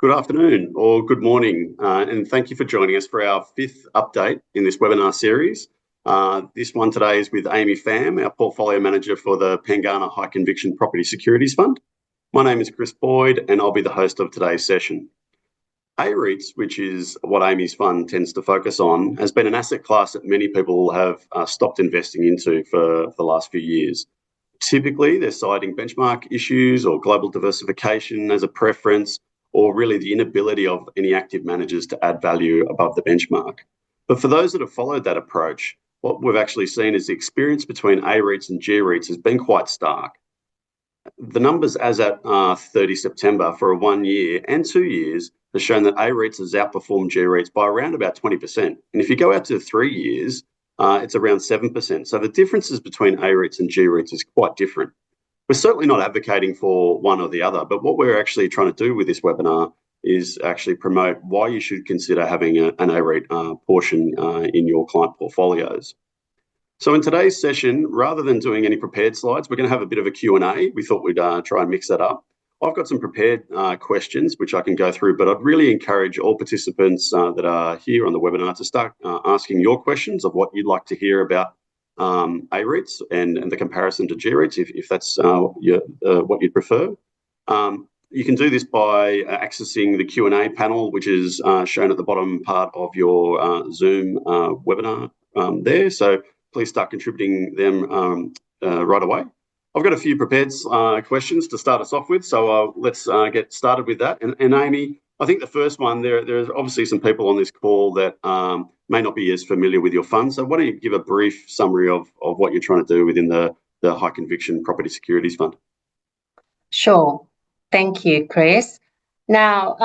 Good afternoon or good morning, and thank you for joining us for our fifth update in this webinar series. This one today is with Amy Pham, our Portfolio Manager for the Pengana High Conviction Property Securities Fund. My name is Chris Boyd and I'll be the host of today's session. AREITs, which is what Amy's fund tends to focus on, has been an asset class that many people have stopped investing into for the last few years. Typically, they're citing benchmark issues or global diversification as a preference, or really the inability of any active managers to add value above the benchmark. But for those that have followed that approach, what we've actually seen is the experience between AREITs and GREITs has been quite stark. The numbers as at 30 September for a 1 year and 2 years has shown that AREITs has outperformed GREITs by around about 20%. And if you go out to 3 years, it's around 7%. So the differences between AREITs and GREITs is quite different. We're certainly not advocating for one or the other, but what we're actually trying to do with this webinar is actually promote why you should consider having an AREIT portion in your client portfolios. So in today's session, rather than doing any prepared slides, we're going to have a bit of a Q&A. We thought we'd try and mix that up. I've got some prepared questions which I can go through, but I'd really encourage all participants that are here on the webinar to start asking your questions of what you'd like to hear about AREITs and the comparison to GREITs, if that's what you'd prefer. You can do this by accessing the Q&A panel, which is shown at the bottom part of your Zoom webinar there. So please start contributing them right away. I've got a few prepared questions to start us off with, so let's get started with that. And Amy, I think the first one, there's obviously some people on this call that may not be as familiar with your fund. So why don't you give a brief summary of what you're trying to do within the High Conviction Property Securities Fund? Sure. Thank you, Chris. Now,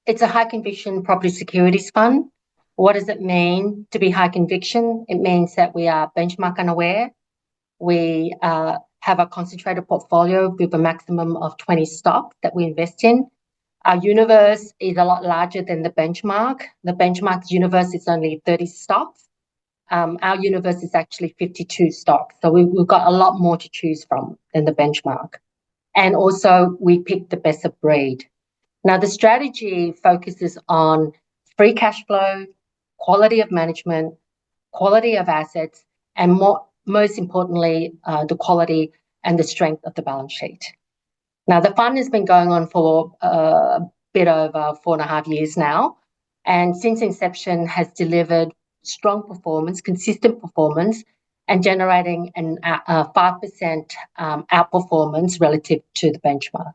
it's a High Conviction Property Securities Fund. What does it mean to be high conviction? It means that we are benchmark unaware. We have a concentrated portfolio with a maximum of 20 stocks that we invest in. Our universe is a lot larger than the benchmark. The benchmark's universe is only 30 stocks. Our universe is actually 52 stocks. So we've got a lot more to choose from than the benchmark. And also, we pick the best of breed. Now, the strategy focuses on free cash flow, quality of management, quality of assets, and most importantly, the quality and the strength of the balance sheet. Now, the fund has been going on for a bit over 4.5 years now, and since inception has delivered strong performance, consistent performance, and generating a 5% outperformance relative to the benchmark.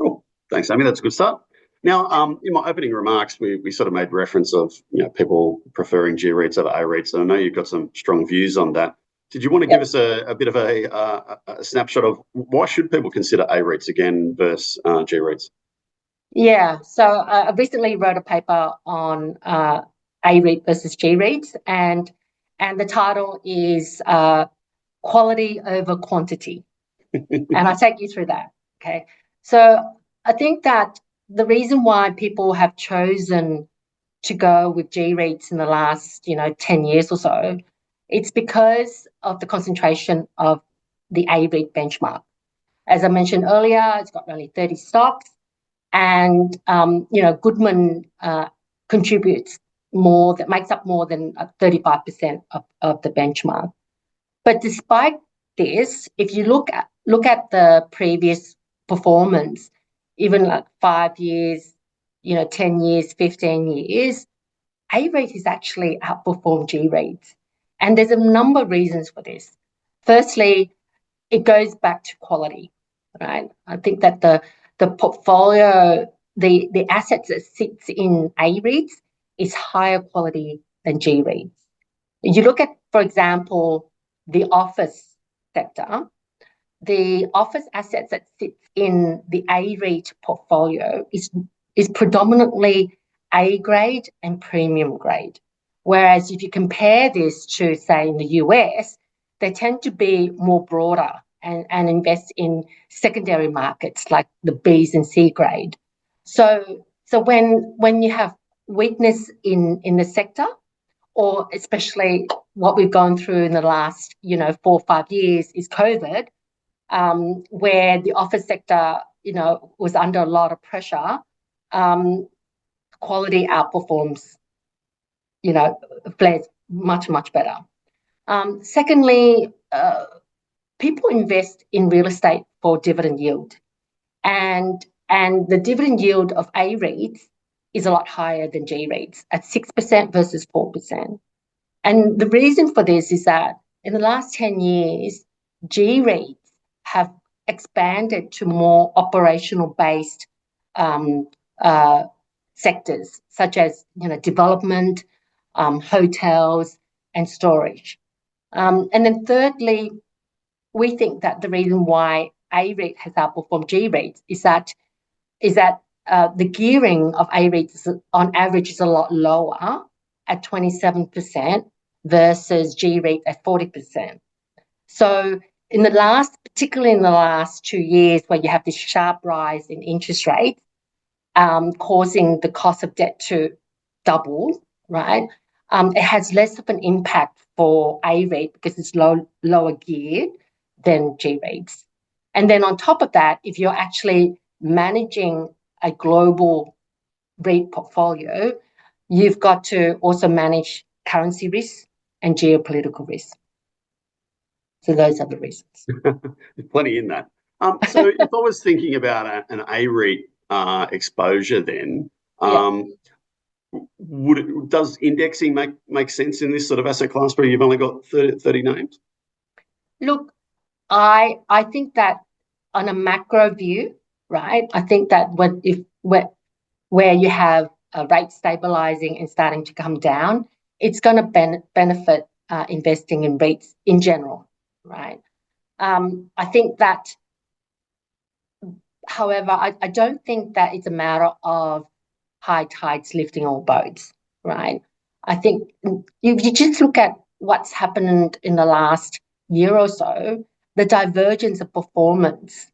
Cool. Thanks, Amy. That's a good start. Now, in my opening remarks, we sort of made reference of people preferring GREITs over AREITs, and I know you've got some strong views on that. Did you want to give us a bit of a snapshot of why should people consider AREITs again versus GREITs? Yeah, so I recently wrote a paper on AREIT versus GREITs, and the title is Quality over Quantity. And I'll take you through that, okay? So I think that the reason why people have chosen to go with GREITs in the last, 10 years or so, it's because of the concentration of the AREIT benchmark. As I mentioned earlier, it's got only 30 stocks, and Goodman contributes more, that makes up more than 35% of the benchmark. But despite this, if you look at the previous performance, even like 5 years, 10 years, 15 years, AREIT has actually outperformed GREITs. And there's a number of reasons for this. Firstly, it goes back to quality, right? I think that the portfolio, the assets that sits in AREITs is higher quality than GREITs. You look at, for example, the office sector, the office assets that sits in the AREIT portfolio is predominantly A grade and premium grade. Whereas if you compare this to, say, in the US, they tend to be more broader and invest in secondary markets like the Bs and C grade. So when you have weakness in the sector, or especially what we've gone through in the last 4 or 5 years is COVID, where the office sector was under a lot of pressure, quality outperforms, flares much, much better. Secondly, people invest in real estate for dividend yield, and the dividend yield of AREITs is a lot higher than GREITs at 6% versus 4%. And the reason for this is that in the last 10 years, GREITs have expanded to more operational-based sectors, such as development, hotels, and storage. And then thirdly, we think that the reason why AREIT has outperformed GREITs is that the gearing of AREITs on average is a lot lower at 27% versus GREIT at 40%. So particularly in the last 2 years, where you have this sharp rise in interest rates, causing the cost of debt to double, right? It has less of an impact for AREIT because it's lower geared than GREITs. And then on top of that, if you're actually managing a global REIT portfolio, you've got to also manage currency risk and geopolitical risk. So those are the reasons. There's plenty in that. So if I was thinking about an AREIT exposure, then does indexing make sense in this sort of asset class where you've only got 30 names? Look, I think that on a macro view, right? I think that where you have rates stabilizing and starting to come down, it's going to benefit investing in REITs in general, right? I think that, however, I don't think that it's a matter of high tides lifting all boats, right? I think if you just look at what's happened in the last year or so, the divergence of performance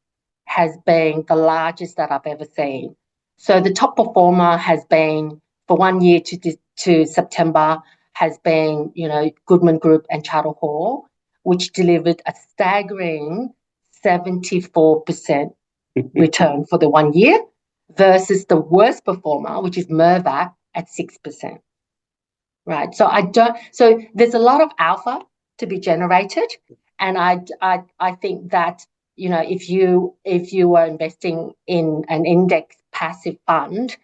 has been the largest that I've ever seen. So the top performer has been, for 1 year to September, has been, Goodman Group and Charter Hall, which delivered a staggering 74% return for the 1 year, versus the worst performer, which is Mirvac, at 6%. Right. So there's a lot of alpha to be generated, and I think that if you are investing in an index passive fund,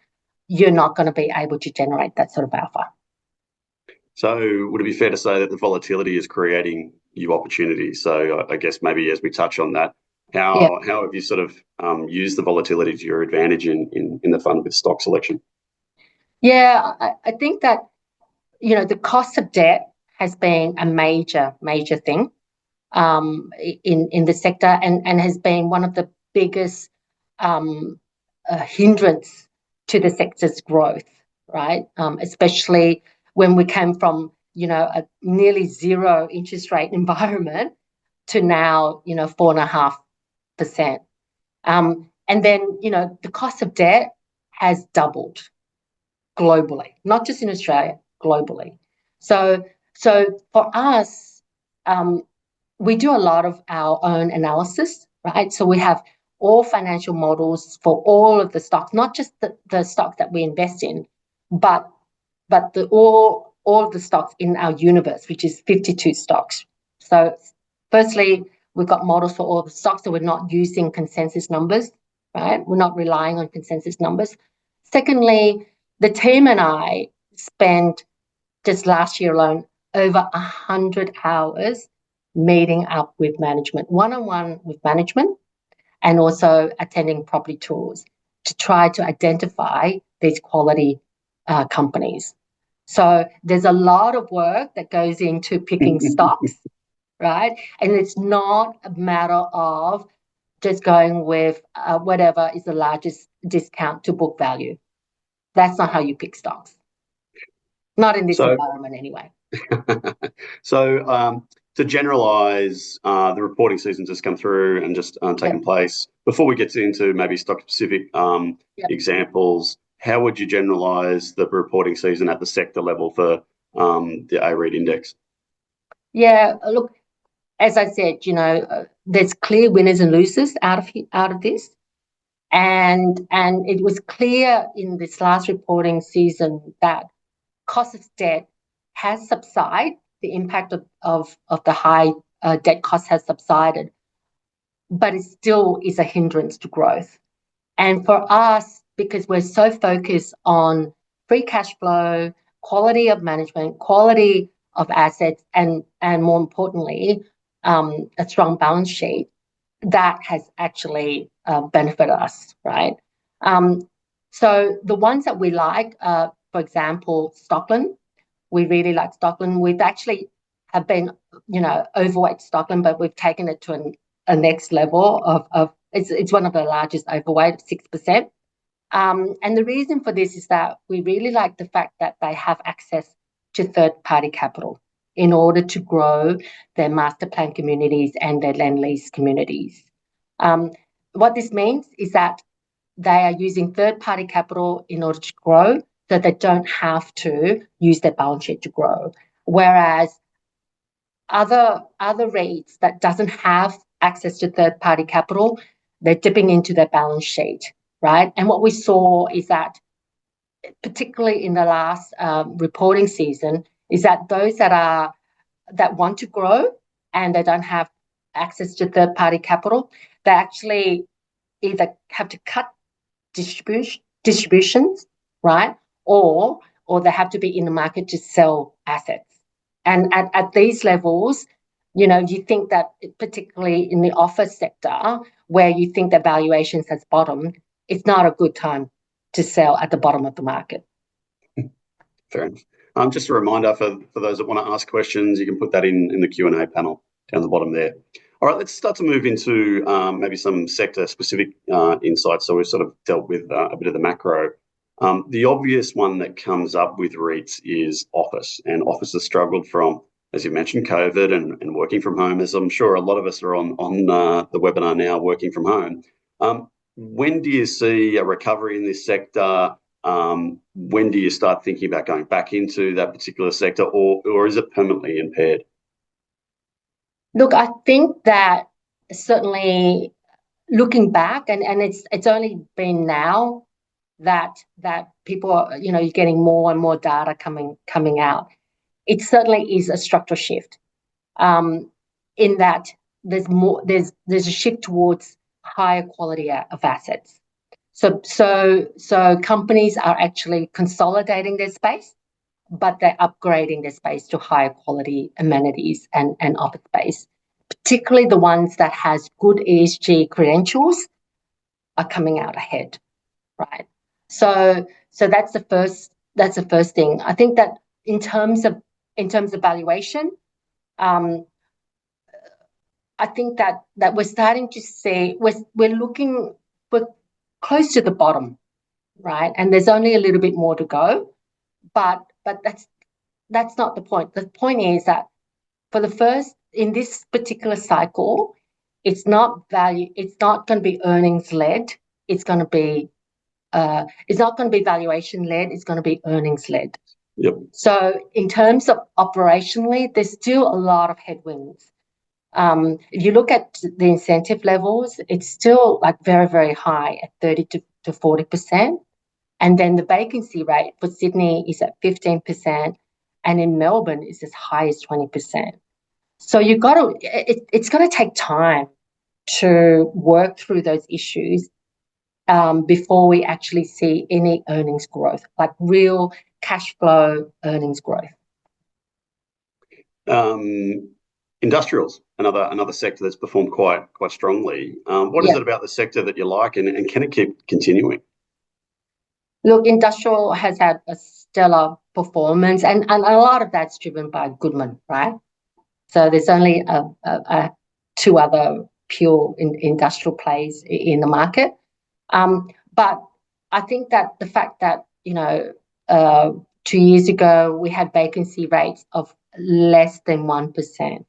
you're not going to be able to generate that sort of alpha. So would it be fair to say that the volatility is creating new opportunities? So I guess maybe as we touch on that, how have you sort of used the volatility to your advantage in the fund with stock selection? Yeah, I think that the cost of debt has been a major thing in the sector, and has been one of the biggest hindrance to the sector's growth, right? Especially when we came from a nearly zero interest rate environment to now 4.5%, and then the cost of debt has doubled globally, not just in Australia, globally. So for us, we do a lot of our own analysis, right? So we have all financial models for all of the stocks, not just the stocks that we invest in, but all of the stocks in our universe, which is 52 stocks. So firstly, we've got models for all the stocks, so we're not using consensus numbers, right? We're not relying on consensus numbers. Secondly, the team and I spent, just last year alone, over 100 hours meeting up with management, one-on-one with management, and also attending property tours to try to identify these quality companies. So there's a lot of work that goes into picking stocks, right? And it's not a matter of just going with whatever is the largest discount to book value. That's not how you pick stocks. Not in this environment anyway. So to generalise, the reporting season's just come through and just taken place. Before we get into maybe stock-specific examples, how would you generalise the reporting season at the sector level for the AREIT index? Yeah, look, as I said, there's clear winners and losers out of this. And it was clear in this last reporting season that cost of debt has subsided. The impact of the high debt cost has subsided, but it still is a hindrance to growth. And for us, because we're so focused on free cash flow, quality of management, quality of assets, and more importantly, a strong balance sheet, that has actually benefited us, right? So the ones that we like, for example, Stockland, we really like Stockland. We've actually have been, overweight Stockland, but we've taken it to a next level of it's one of the largest overweight of 6%. And the reason for this is that we really like the fact that they have access to third-party capital in order to grow their master plan communities and their land lease communities. What this means is that they are using third-party capital in order to grow, so they don't have to use their balance sheet to grow. Whereas other REITs that doesn't have access to third-party capital, they're dipping into their balance sheet, right? And what we saw is that, particularly in the last reporting season, is that those that want to grow and they don't have access to third-party capital, they actually either have to cut distributions, right? Or they have to be in the market to sell assets. And at these levels, you think that, particularly in the office sector, where you think the valuations has bottomed, it's not a good time to sell at the bottom of the market. Fair enough. Just a reminder for those that want to ask questions, you can put that in the Q&A panel down the bottom there. All right, let's start to move into maybe some sector-specific insights. So we've sort of dealt with a bit of the macro. The obvious one that comes up with REITs is office, and office has struggled from, as you mentioned, COVID and working from home, as I'm sure a lot of us are on the webinar now, working from home. When do you see a recovery in this sector? When do you start thinking about going back into that particular sector, or is it permanently impaired? Look, I think that certainly looking back, and it's only been now that people are, you're getting more and more data coming out. It certainly is a structural shift, in that there's a shift towards higher quality of assets. So companies are actually consolidating their space, but they're upgrading their space to higher quality amenities and office space. Particularly the ones that has good ESG credentials are coming out ahead, right? So that's the first thing. I think that in terms of valuation, I think that we're starting to see we're close to the bottom, right? And there's only a little bit more to go, but that's not the point. The point is that in this particular cycle, it's not going to be earnings led. It's not going to be valuation led. It's going to be earnings led. Yep. So in terms of operationally, there's still a lot of headwinds. If you look at the incentive levels, it's still like very, very high at 30 to 40%. And then the vacancy rate for Sydney is at 15%, and in Melbourne is as high as 20%. So it's going to take time to work through those issues before we actually see any earnings growth, like real cash flow earnings growth. Industrials, another sector that's performed quite strongly. What is it about the sector that you like, and can it keep continuing? Look, industrial has had a stellar performance, and a lot of that's driven by Goodman, right? So there's only two other pure industrial plays in the market. But I think that the fact that, 2 years ago we had vacancy rates of less than 1%,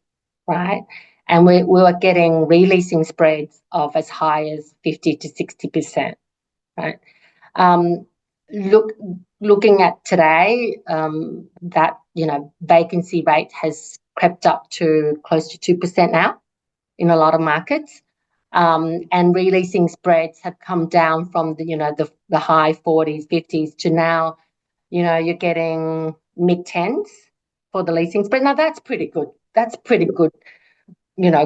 right? And we were getting releasing spreads of as high as 50 to 60%, right? Looking at today, that vacancy rate has crept up to close to 2% now in a lot of markets. and releasing spreads have come down from the high 40s, 50s to now, you're getting mid-10s for the leasing spread. Now that's pretty good. That's pretty good,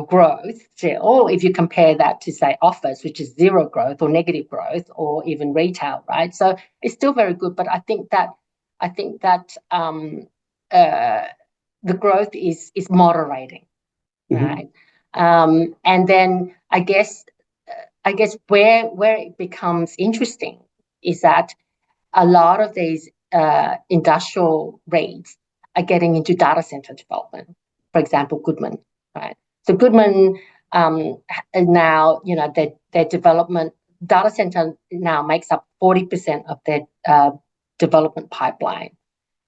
growth still, if you compare that to, say, office, which is zero growth or negative growth, or even retail, right? So it's still very good, but I think that the growth is moderating, right? And then I guess where it becomes interesting is that a lot of these industrial REITs are getting into data center development. For example, Goodman, right? So Goodman now, their development data center now makes up 40% of their development pipeline.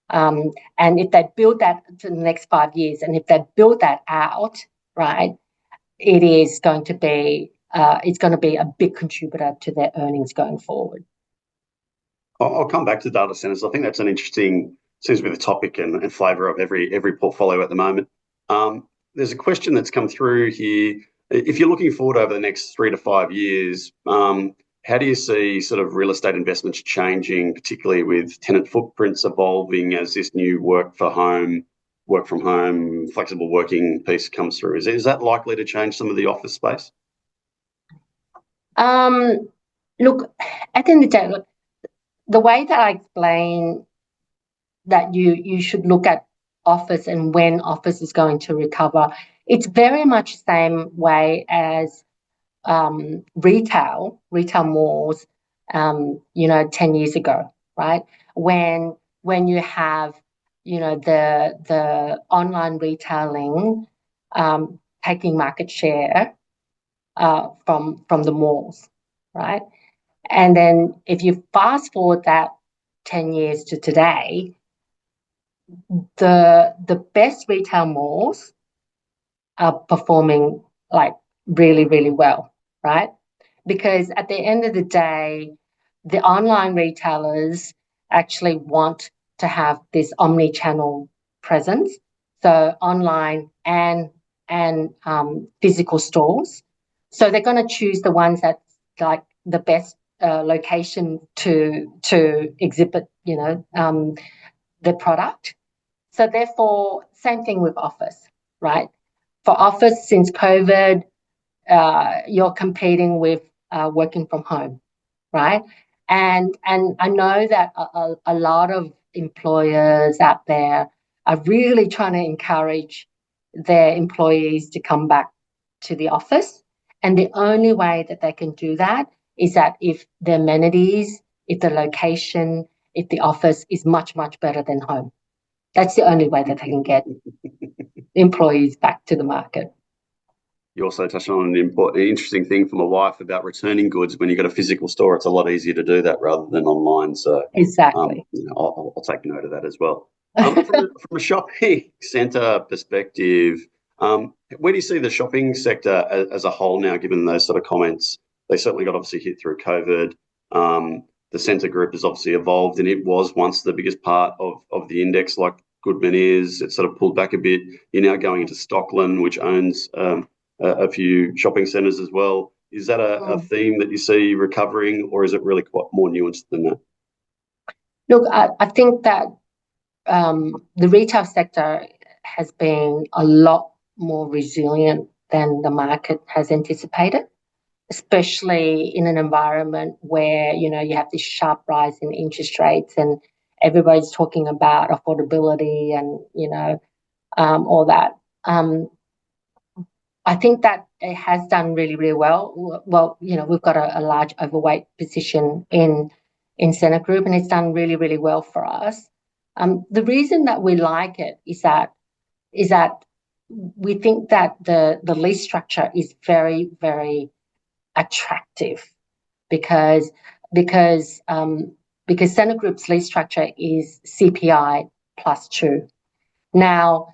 And if they build that to the next 5 years, and if they build that out, right, it is going to be a big contributor to their earnings going forward. I'll come back to data centers. I think that's an interesting, seems to be the topic and flavour of every portfolio at the moment. There's a question that's come through here. If you're looking forward over the next 3 to 5 years, how do you see sort of real estate investments changing, particularly with tenant footprints evolving as this new work from home, flexible working piece comes through? Is that likely to change some of the office space? Look, at the end of the day, the way that I explain that you should look at office and when office is going to recover, it's very much the same way as retail malls, 10 years ago, right? When you have, the online retailing taking market share from the malls, right? And then if you fast forward that 10 years to today, the best retail malls are performing like really, really well, right? Because at the end of the day, the online retailers actually want to have this omni-channel presence, so online and physical stores. So they're going to choose the ones that like the best location to exhibit, the product. So therefore, same thing with office, right? For office, since COVID, you're competing with working from home, right? And I know that a lot of employers out there are really trying to encourage their employees to come back to the office. And the only way that they can do that is that if the amenities, if the location, if the office is much, much better than home. That's the only way that they can get employees back to the market. You also touched on an interesting thing for my wife about returning goods. When you've got a physical store, it's a lot easier to do that rather than online. So exactly, I'll take note of that as well. From a shopping centre perspective, where do you see the shopping sector as a whole now, given those sort of comments? They certainly got obviously hit through COVID. The centre group has obviously evolved, and it was once the biggest part of the index, like Goodman is. It sort of pulled back a bit. You're now going into Stockland, which owns a few shopping centres as well. Is that a theme that you see recovering, or is it really quite more nuanced than that? Look, I think that the retail sector has been a lot more resilient than the market has anticipated, especially in an environment where, you have this sharp rise in interest rates and everybody's talking about affordability and, all that. I think that it has done really, really well. Well, we've got a large overweight position in Centre Group, and it's done really, really well for us. The reason that we like it is that we think that the lease structure is very, very attractive because Centre Group's lease structure is CPI +2. Now,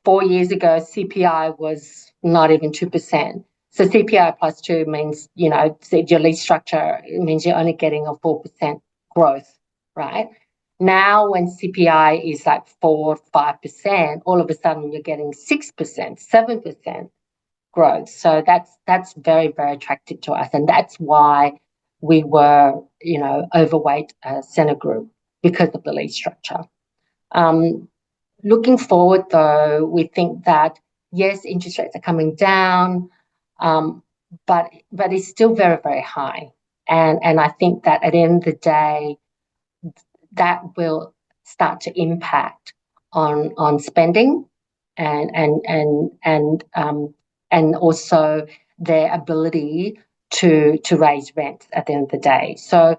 4 years ago, CPI was not even 2%. So CPI +2 means, your lease structure, it means you're only getting a 4% growth, right? Now, when CPI is like 4 or 5%, all of a sudden you're getting 6%, 7% growth. So that's very, very attractive to us, and that's why we were, overweight Scentre Group because of the lease structure. Looking forward, though, we think that yes, interest rates are coming down, but it's still very, very high, and I think that at the end of the day, that will start to impact on spending and also their ability to raise rent at the end of the day. So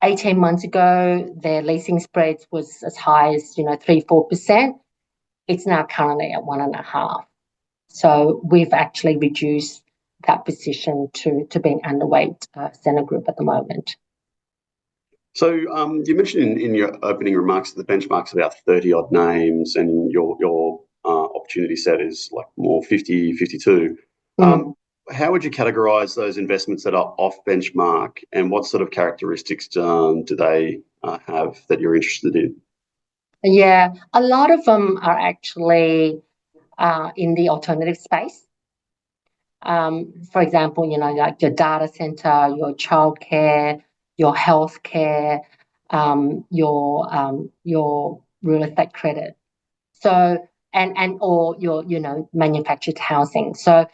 18 months ago, their leasing spreads was as high as 3-4%. It's now currently at 1.5%. So we've actually reduced that position to being underweight Scentre Group at the moment. So you mentioned in your opening remarks that the benchmark's about 30 odd names, and your opportunity set is like more 50, 52. How would you categorise those investments that are off benchmark, and what sort of characteristics do they have that you're interested in? Yeah, a lot of them are actually in the alternative space. For example, like your data center, your childcare, your healthcare, your real estate credit. So or your manufactured housing. So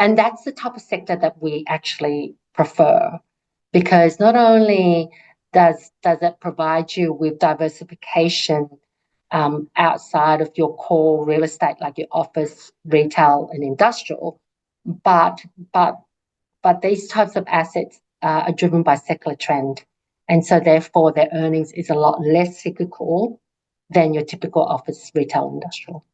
and that's the type of sector that we actually prefer, because not only does it provide you with diversification outside of your core real estate, like your office, retail, and industrial, but these types of assets are driven by secular trend, and so therefore their earnings is a lot less cyclical than your typical office, retail, industrial.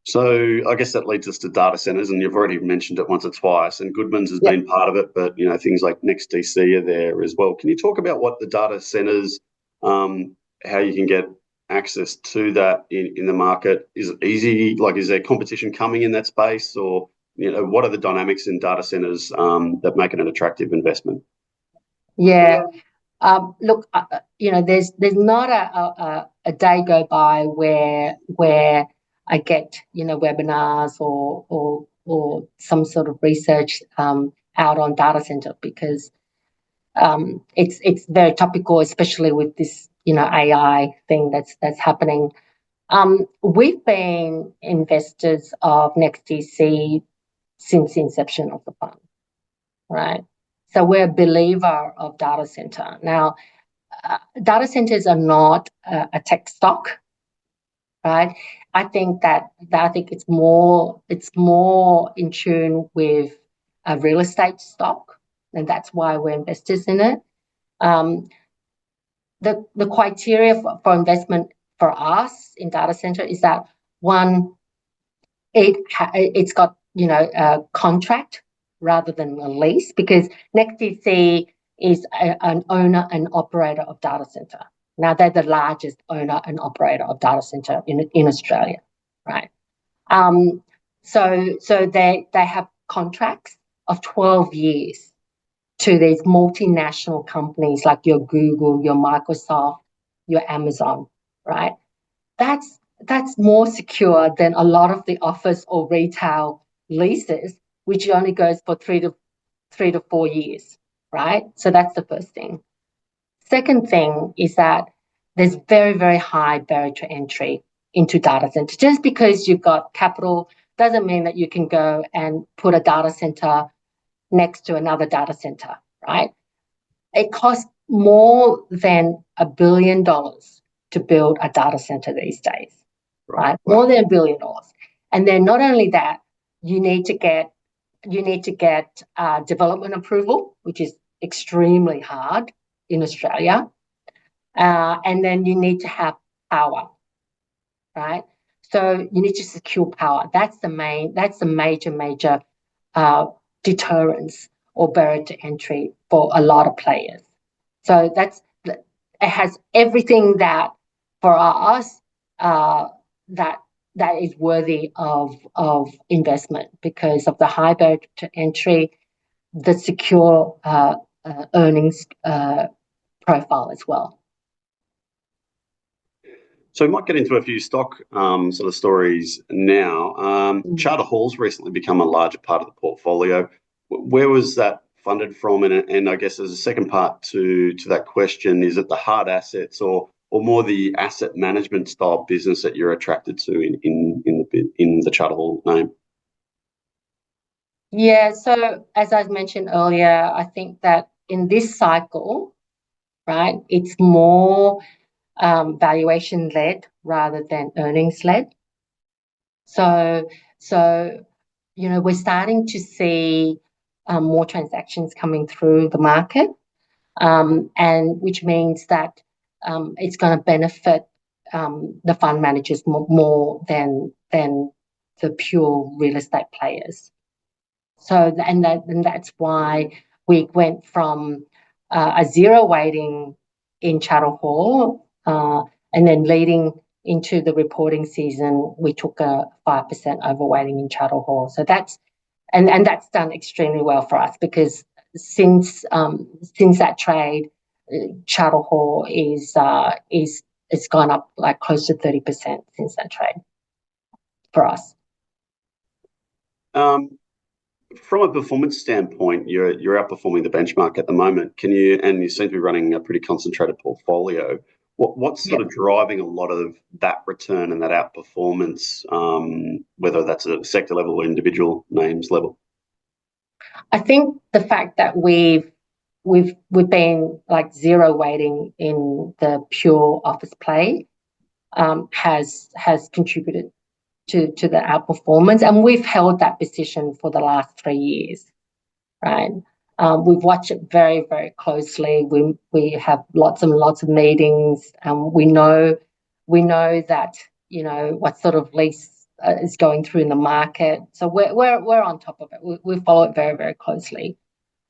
So I guess that leads us to data centres, and you've already mentioned it once or twice, and Goodman's has been part of it, but things like NextDC are there as well. Can you talk about what the data centres, how you can get access to that in the market? Is it easy? Like, is there competition coming in that space, or what are the dynamics in data centres that make it an attractive investment? Yeah. Look, there's not a day go by where I get webinars or some sort of research out on data center, because it's very topical, especially with this AI thing that's happening. We've been investors of NextDC since the inception of the fund, right? So we're a believer of data center. Now, data centers are not a tech stock, right? I think it's more in tune with a real estate stock, and that's why we're investors in it. The criteria for investment for us in data center is that, one, it's got a contract rather than a lease, because NextDC is an owner and operator of data center. Now, they're the largest owner and operator of data center in Australia, right? So they have contracts of 12 years to these multinational companies like your Google, your Microsoft, your Amazon, right? That's more secure than a lot of the office or retail leases, which only goes for 3 to 4 years, right? So that's the first thing. Second thing is that there's very, very high barrier to entry into data center. Just because you've got capital doesn't mean that you can go and put a data center next to another data center, right? It costs more than $1 billion to build a data center these days, right? More than $1 billion. And then not only that, you need to get development approval, which is extremely hard in Australia, and then you need to have power, right? So you need to secure power. That's the major deterrence or barrier to entry for a lot of players. So it has everything that for us that is worthy of investment, because of the high barrier to entry, the secure earnings profile as well. So we might get into a few stock sort of stories now. Charter Hall's recently become a larger part of the portfolio. Where was that funded from? And I guess as a second part to that question, is it the hard assets or more the asset management style business that you're attracted to in the Charter Hall name? Yeah, so as I mentioned earlier, I think that in this cycle, right, it's more valuation led rather than earnings led. So we're starting to see more transactions coming through the market, and which means that it's going to benefit the fund managers more than the pure real estate players. So and that's why we went from a zero weighting in Charter Hall, and then leading into the reporting season, we took a 5% overweighting in Charter Hall. So that's done extremely well for us, because since that trade, Charter Hall is gone up like close to 30% since that trade for us. From a performance standpoint, you're outperforming the benchmark at the moment. And you seem to be running a pretty concentrated portfolio. What's sort of driving a lot of that return and that outperformance, whether that's at a sector level or individual names level? I think the fact that we've been like zero weighting in the pure office play has contributed to the outperformance, and we've held that position for the last 3 years, right? We've watched it very, very closely. We have lots and lots of meetings, and we know that what sort of lease is going through in the market. So we're on top of it. We follow it very, very closely.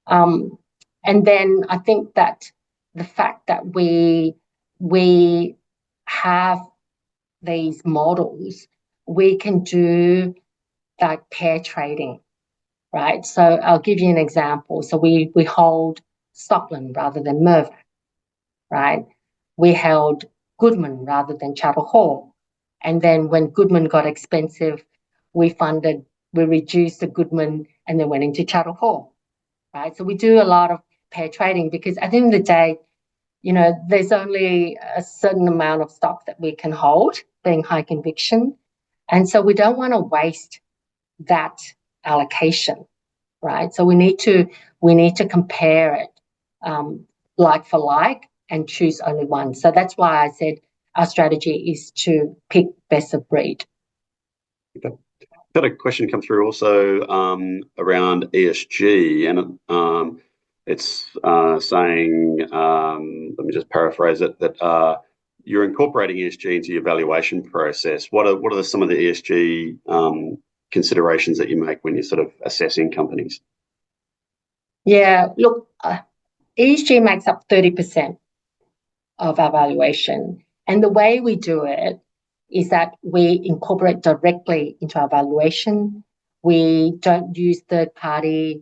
And then I think that the fact that we have these models, we can do like pair trading, right? So I'll give you an example. So we hold Stockland rather than Mervyn, right? We held Goodman rather than Charter Hall. And then when Goodman got expensive, we reduced the Goodman and then went into Charter Hall, right? So we do a lot of pair trading, because at the end of the day, there's only a certain amount of stock that we can hold, being high conviction. And so we don't want to waste that allocation, right? So we need to compare it like for like and choose only one. So that's why I said our strategy is to pick best of breed. Okay. Got a question come through also around ESG, and it's saying, let me just paraphrase it, that you're incorporating ESG into your valuation process. What are some of the ESG considerations that you make when you're sort of assessing companies? Yeah, look, ESG makes up 30% of our valuation. And the way we do it is that we incorporate directly into our valuation. We don't use third-party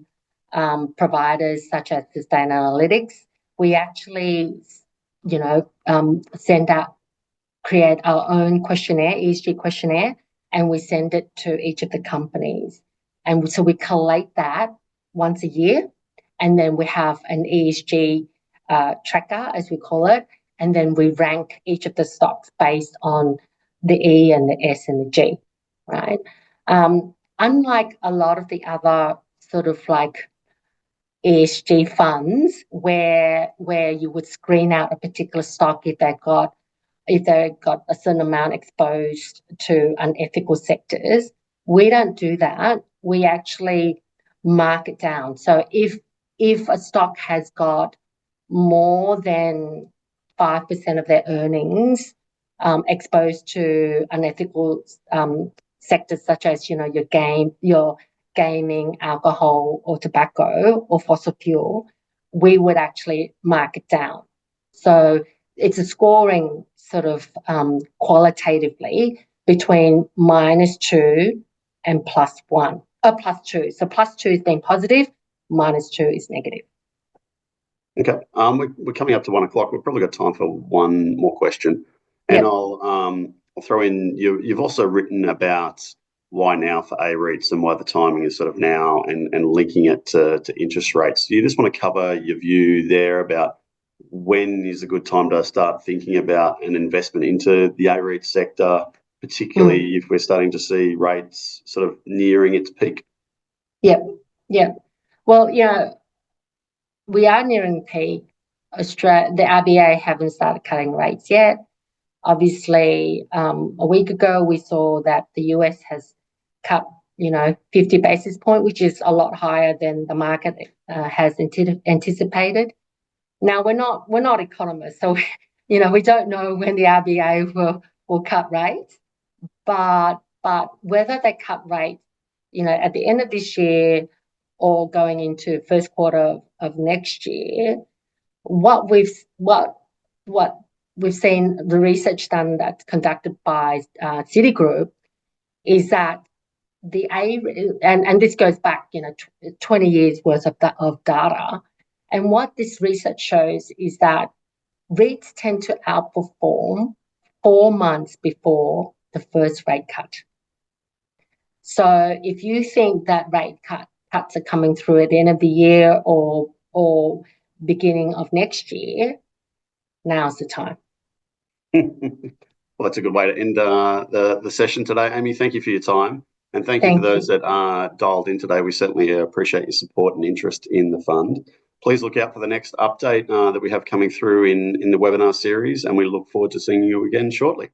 providers such as Sustainalytics. We actually, create our own questionnaire, ESG questionnaire, and we send it to each of the companies. And so we collate that once a year, and then we have an ESG tracker, as we call it, and then we rank each of the stocks based on the E and the S and the G, right? Unlike a lot of the other sort of like ESG funds where you would screen out a particular stock if they got a certain amount exposed to unethical sectors, we don't do that. We actually mark it down. So if a stock has got more than 5% of their earnings exposed to unethical sectors such as your gaming, alcohol or tobacco or fossil fuel, we would actually mark it down. So it's a scoring sort of qualitatively between -2 and +1, +2. So +2 is being positive, -2 is negative. Okay, we're coming up to 1 o'clock. We've probably got time for one more question. And Yep. I'll throw in, you've also written about why now for AREITs and why the timing is sort of now, and linking it to interest rates. Do you just want to cover your view there about when is a good time to start thinking about an investment into the AREIT sector, particularly if we're starting to see rates sort of nearing its peak? Yep. Yep. Well, we are nearing peak. The RBA haven't started cutting rates yet. Obviously, a week ago, we saw that the US has cut, 50 basis point, which is a lot higher than the market has anticipated. Now, we're not economists, so we don't know when the RBA will cut rates, but whether they cut rates, at the end of this year or going into first quarter of next year, what we've seen, the research done that's conducted by Citigroup, is that and this goes back 20 years worth of data, and what this research shows is that REITs tend to outperform 4 months before the first rate cut. So if you think that rate cuts are coming through at the end of the year or beginning of next year, now's the time. Well, that's a good way to end the session today. Amy, thank you for your time. And thank you for those that dialed in today. We certainly appreciate your support and interest in the fund. Please look out for the next update that we have coming through in the webinar series, and we look forward to seeing you again shortly.